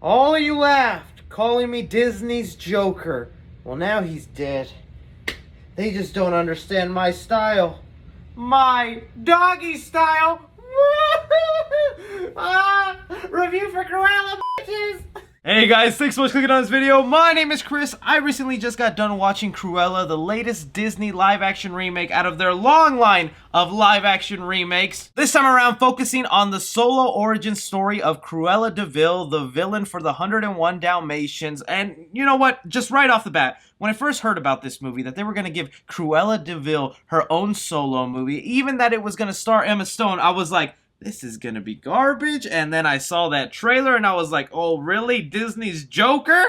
All you laughed, calling me Disney's Joker. Well, now he's dead. They just don't understand my style. My doggy style. Review for Cruella bitches. Hey guys, thanks so much for clicking on this video. My name is Chris. I recently just got done watching Cruella, the latest Disney live-action remake out of their long line of live-action remakes. This time around, focusing on the solo origin story of Cruella de Vil, the villain for the 101 Dalmatians. And you know what? Just right off the bat, when I first heard about this movie, that they were going to give Cruella de Vil her own solo movie, even that it was going to star Emma Stone, I was like, this is gonna be garbage. And then I saw that trailer and I was like, oh really, Disney's Joker?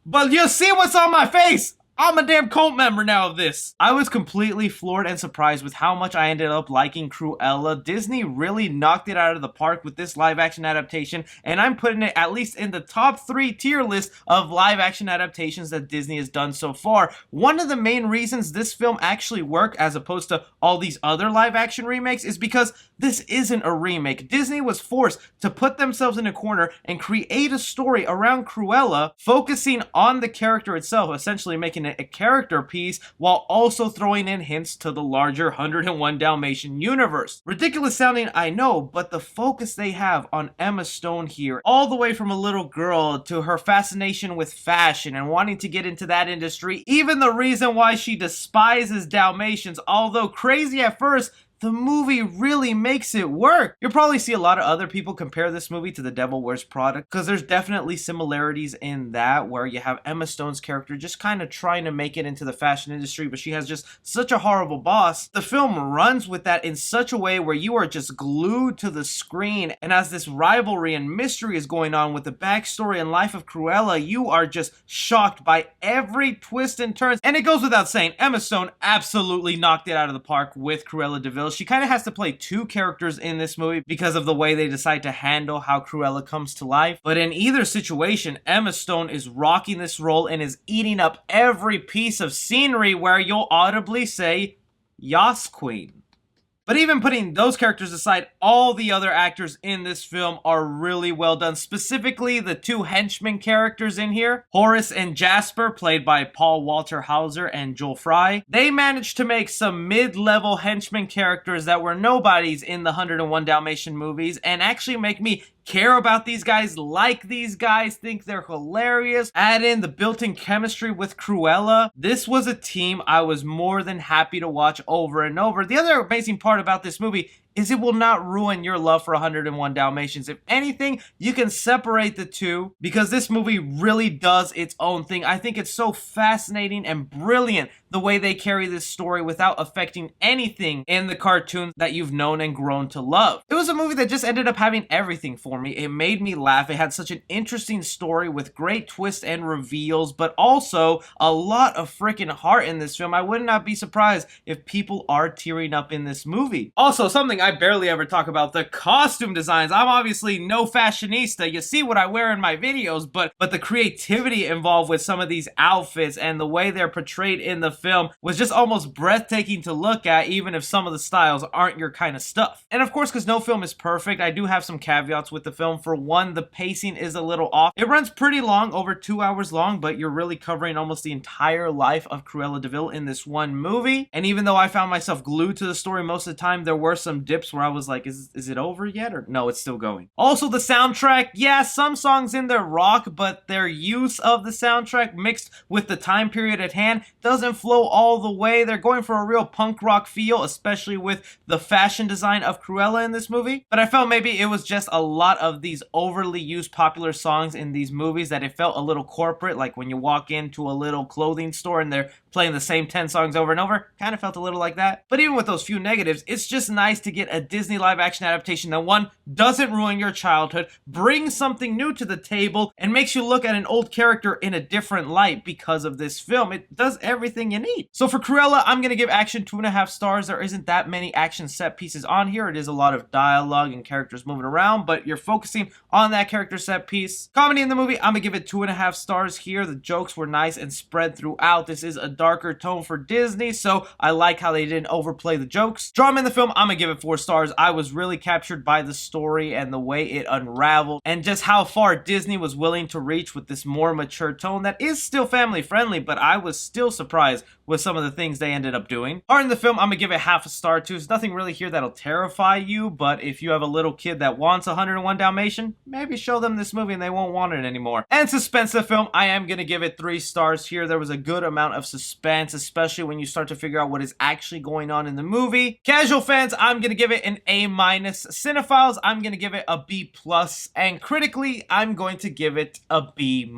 But you'll see what's on my face. I'm a damn cult member now of this. I was completely floored and surprised with how much I ended up liking Cruella. Disney really knocked it out of the park with this live action adaptation, and I'm putting it at least in the top 3 tier list of live action adaptations that Disney has done so far. One of the main reasons this film actually worked as opposed to all these other live action remakes is because this isn't a remake. Disney was forced to put themselves in a corner and create a story around Cruella, focusing on the character itself, essentially making it a character piece while also throwing in hints to the larger 101 Dalmatian universe. Ridiculous sounding, I know, but the focus they have on Emma Stone here, all the way from a little girl to her fascination with fashion and wanting to get into that industry, even the reason why she despises Dalmatians, although crazy at first, the movie really makes it work. You'll probably see a lot of other people compare this movie to The Devil Wears Prada, because there's definitely similarities in that, where you have Emma Stone's character just kind of trying to make it into the fashion industry, but she has just such a horrible boss. The film runs with that in such a way where you are just glued to the screen, and as this rivalry and mystery is going on with the backstory and life of Cruella, you are just shocked by every twist and turn. And it goes without saying, Emma Stone absolutely knocked it out of the park with Cruella de Vil. She kind of has to play 2 characters in this movie because of the way they decide to handle how Cruella comes to life. But in either situation, Emma Stone is rocking this role and is eating up every piece of scenery where you'll audibly say, "Yas, Queen." But even putting those characters aside, all the other actors in this film are really well done. Specifically, the 2 henchmen characters in here, Horace and Jasper, played by Paul Walter Hauser and Joel Fry. They managed to make some mid-level henchmen characters that were nobodies in the 101 Dalmatian movies and actually make me care about these guys, like these guys, think they're hilarious. Add in the built-in chemistry with Cruella. This was a team I was more than happy to watch over and over. The other amazing part about this movie is it will not ruin your love for 101 Dalmatians. If anything, you can separate the two because this movie really does its own thing. I think it's so fascinating and brilliant the way they carry this story without affecting anything in the cartoon that you've known and grown to love. It was a movie that just ended up having everything for me. It made me laugh. It had such an interesting story with great twists and reveals, but also a lot of freaking heart in this film. I would not be surprised if people are tearing up in this movie. Also, something I barely ever talk about, the costume designs. I'm obviously no fashionista. You see what I wear in my videos, but the creativity involved with some of these outfits and the way they're portrayed in the film was just almost breathtaking to look at, even if some of the styles aren't your kind of stuff. And of course, because no film is perfect, I do have some caveats with the film. For one, the pacing is a little off. It runs pretty long, over 2 hours long, but you're really covering almost the entire life of Cruella de Vil in this one movie. And even though I found myself glued to the story most of the time, there were some dips where I was like, is it over yet? Or no, it's still going. Also, the soundtrack, yeah, some songs in there rock, but their use of the soundtrack mixed with the time period at hand doesn't flow all the way. They're going for a real punk rock feel, especially with the fashion design of Cruella in this movie. But I felt maybe it was just a lot of these overly used popular songs in these movies that it felt a little corporate, like when you walk into a little clothing store and they're playing the same 10 songs over and over. Kind of felt a little like that. But even with those few negatives, it's just nice to get a Disney live action adaptation that, one, doesn't ruin your childhood, brings something new to the table, and makes you look at an old character in a different light because of this film. It does everything you need. So for Cruella, I'm going to give action 2.5 stars. There isn't that many action set pieces on here. It is a lot of dialogue and characters moving around, but you're focusing on that character set piece. Comedy in the movie, I'm going to give it 2.5 stars here. The jokes were nice and spread throughout. This is a darker tone for Disney, so I like how they didn't overplay the jokes. Drama in the film, I'm going to give it 4 4 stars. I was really captured by the story and the way it unraveled, and just how far Disney was willing to reach with this more mature tone that is still family friendly, but I was still surprised with some of the things they ended up doing. Art in the film, I'm gonna give it half a star too. There's nothing really here that'll terrify you, but if you have a little kid that wants 101 Dalmatian, maybe show them this movie and they won't want it anymore. And suspense the film, I am gonna give it 3 stars here. There was a good amount of suspense, especially when you start to figure out what is actually going on in the movie. Casual fans, I'm gonna give it an A-. Cinephiles, I'm gonna give it a B+. And critically, I'm going to give it a B-.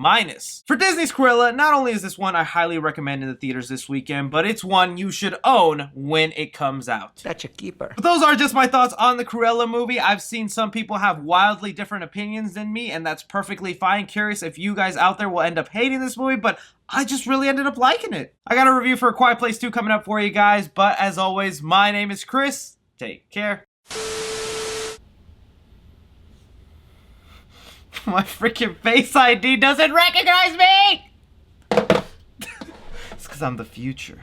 For Disney's Cruella, not only is this one I highly recommend in the theaters this weekend, but it's one you should own when it comes out. That's a keeper. But those are just my thoughts on the Cruella movie. I've seen some people have wildly different opinions than me, and that's perfectly fine. Curious if you guys out there will end up hating this movie, but I just really ended up liking it. I got a review for A Quiet Place 2 coming up for you guys, but as always, my name is Chris. Take care. My freaking Face ID doesn't recognize me! It's because I'm the future.